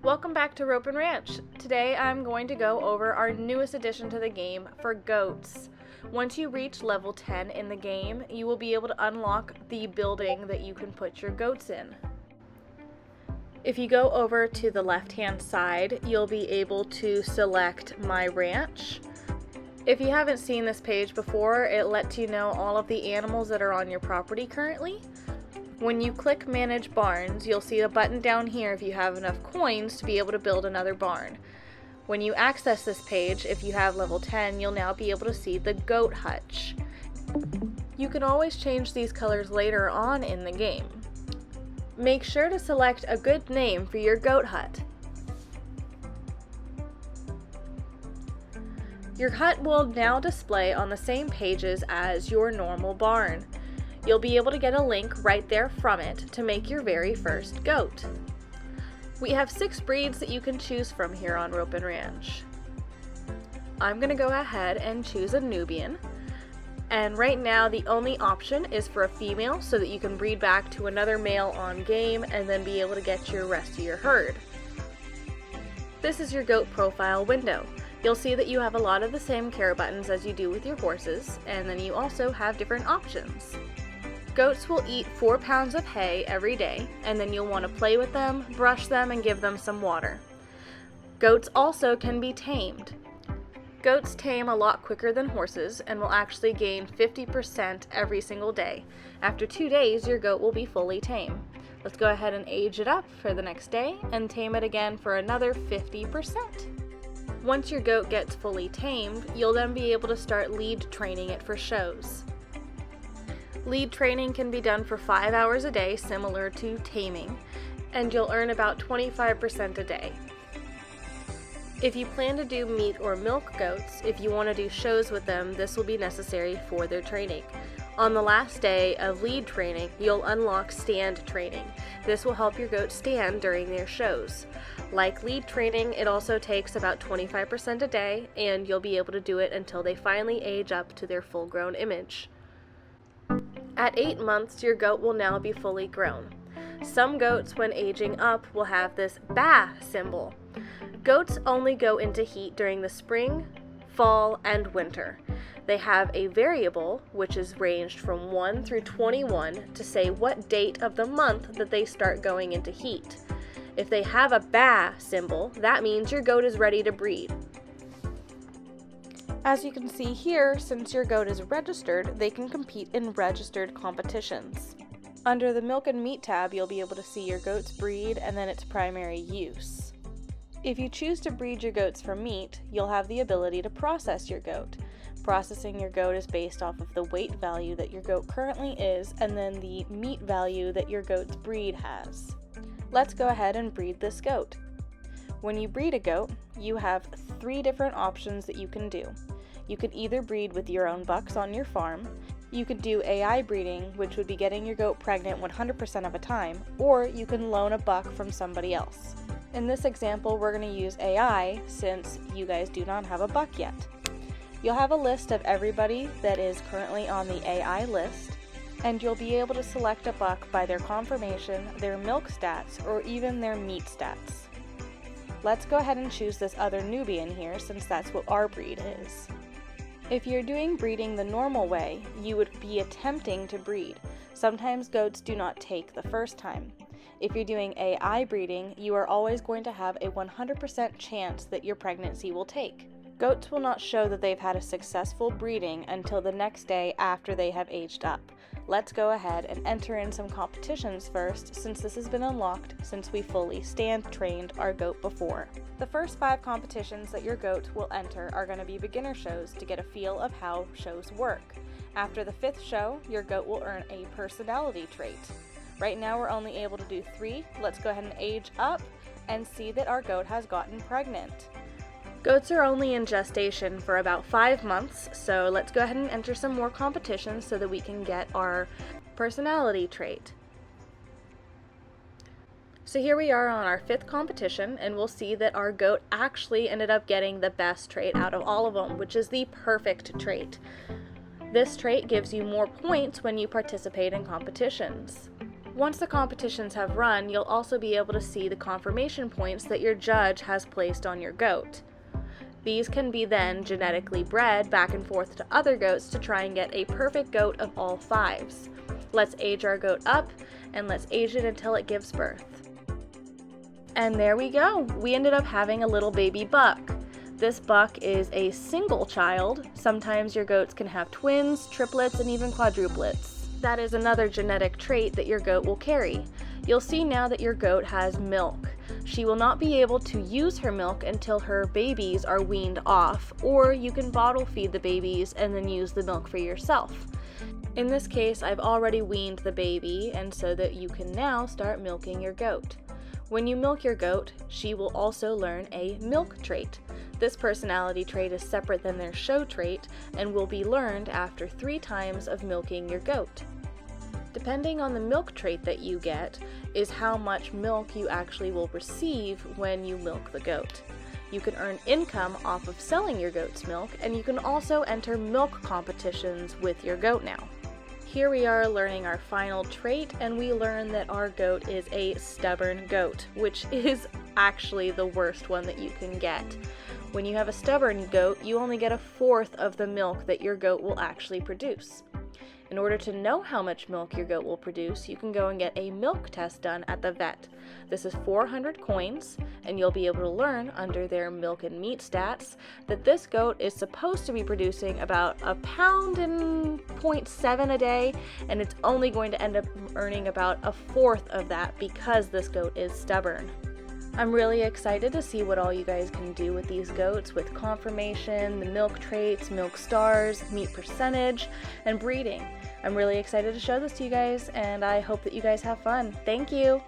Welcome back to Rope and Ranch. Today I'm going to go over our newest addition to the game for goats. Once you reach level 10 in the game, you will be able to unlock the building that you can put your goats in. If you go over to the left-hand side, you'll be able to select My Ranch. If you haven't seen this page before, it lets you know all of the animals that are on your property currently. When you click Manage Barns, you'll see a button down here if you have enough coins to be able to build another barn. When you access this page, if you have level 10, you'll now be able to see the goat hutch. You can always change these colors later on in the game. Make sure to select a good name for your goat hut. Your hut will now display on the same pages as your normal barn. You'll be able to get a link right there from it to make your very first goat. We have 6 breeds that you can choose from here on Rope and Ranch. I'm going to go ahead and choose a Nubian. And right now the only option is for a female so that you can breed back to another male on game and then be able to get your rest of your herd. This is your goat profile window. You'll see that you have a lot of the same care buttons as you do with your horses, and then you also have different options. Goats will eat 4 pounds of hay every day, and then you'll want to play with them, brush them, and give them some water. Goats also can be tamed. Goats tame a lot quicker than horses and will actually gain 50% every single day. After 2 days, your goat will be fully tame. Let's go ahead and age it up for the next day and tame it again for another 50%. Once your goat gets fully tamed, you'll then be able to start lead training it for shows. Lead training can be done for 5 hours a day, similar to taming, and you'll earn about 25% a day. If you plan to do meat or milk goats, if you want to do shows with them, this will be necessary for their training. On the last day of lead training, you'll unlock stand training. This will help your goats stand during their shows. Like lead training, it also takes about 25% a day, and you'll be able to do it until they finally age up to their full-grown image. At 8 months, your goat will now be fully grown. Some goats, when aging up, will have this ba symbol. Goats only go into heat during the spring, fall, and winter. They have a variable, which is ranged from 1 through 21, to say what date of the month that they start going into heat. If they have a ba symbol, that means your goat is ready to breed. As you can see here, since your goat is registered, they can compete in registered competitions. Under the Milk and Meat tab, you'll be able to see your goat's breed and then its primary use. If you choose to breed your goats for meat, you'll have the ability to process your goat. Processing your goat is based off of the weight value that your goat currently is and then the meat value that your goat's breed has. Let's go ahead and breed this goat. When you breed a goat, you have 3 different options that you can do. You can either breed with your own bucks on your farm, you could do AI breeding, which would be getting your goat pregnant 100% of the time, or you can loan a buck from somebody else. In this example, we're going to use AI since you guys do not have a buck yet. You'll have a list of everybody that is currently on the AI list, and you'll be able to select a buck by their conformation, their milk stats, or even their meat stats. Let's go ahead and choose this other Nubian here since that's what our breed is. If you're doing breeding the normal way, you would be attempting to breed. Sometimes goats do not take the first time. If you're doing AI breeding, you are always going to have a 100% chance that your pregnancy will take. Goats will not show that they've had a successful breeding until the next day after they have aged up. Let's go ahead and enter in some competitions first, since this has been unlocked since we fully stand trained our goat before. The first 5 competitions that your goat will enter are going to be beginner shows to get a feel of how shows work. After the 5th show, your goat will earn a personality trait. Right now we're only able to do 3. Let's go ahead and age up and see that our goat has gotten pregnant. Goats are only in gestation for about 5 months, so let's go ahead and enter some more competitions so that we can get our personality trait. So here we are on our 5th competition, and we'll see that our goat actually ended up getting the best trait out of all of them, which is the perfect trait. This trait gives you more points when you participate in competitions. Once the competitions have run, you'll also be able to see the confirmation points that your judge has placed on your goat. These can be then genetically bred back and forth to other goats to try and get a perfect goat of all 5s. Let's age our goat up, and let's age it until it gives birth. And there we go. We ended up having a little baby buck. This buck is a single child. Sometimes your goats can have twins, triplets, and even quadruplets. That is another genetic trait that your goat will carry. You'll see now that your goat has milk. She will not be able to use her milk until her babies are weaned off, or you can bottle feed the babies and then use the milk for yourself. In this case, I've already weaned the baby, and so that you can now start milking your goat. When you milk your goat, she will also learn a milk trait. This personality trait is separate than their show trait and will be learned after 3 times of milking your goat. Depending on the milk trait that you get is how much milk you actually will receive when you milk the goat. You can earn income off of selling your goat's milk, and you can also enter milk competitions with your goat now. Here we are learning our final trait, and we learn that our goat is a stubborn goat, which is actually the worst one that you can get. When you have a stubborn goat, you only get 1/4 of the milk that your goat will actually produce. In order to know how much milk your goat will produce, you can go and get a milk test done at the vet. This is 400 coins, and you'll be able to learn under their milk and meat stats that this goat is supposed to be producing about 1.7 pounds a day, and it's only going to end up earning about 1/4 of that because this goat is stubborn. I'm really excited to see what all you guys can do with these goats with confirmation, the milk traits, milk stars, meat percentage, and breeding. I'm really excited to show this to you guys, and I hope that you guys have fun. Thank you!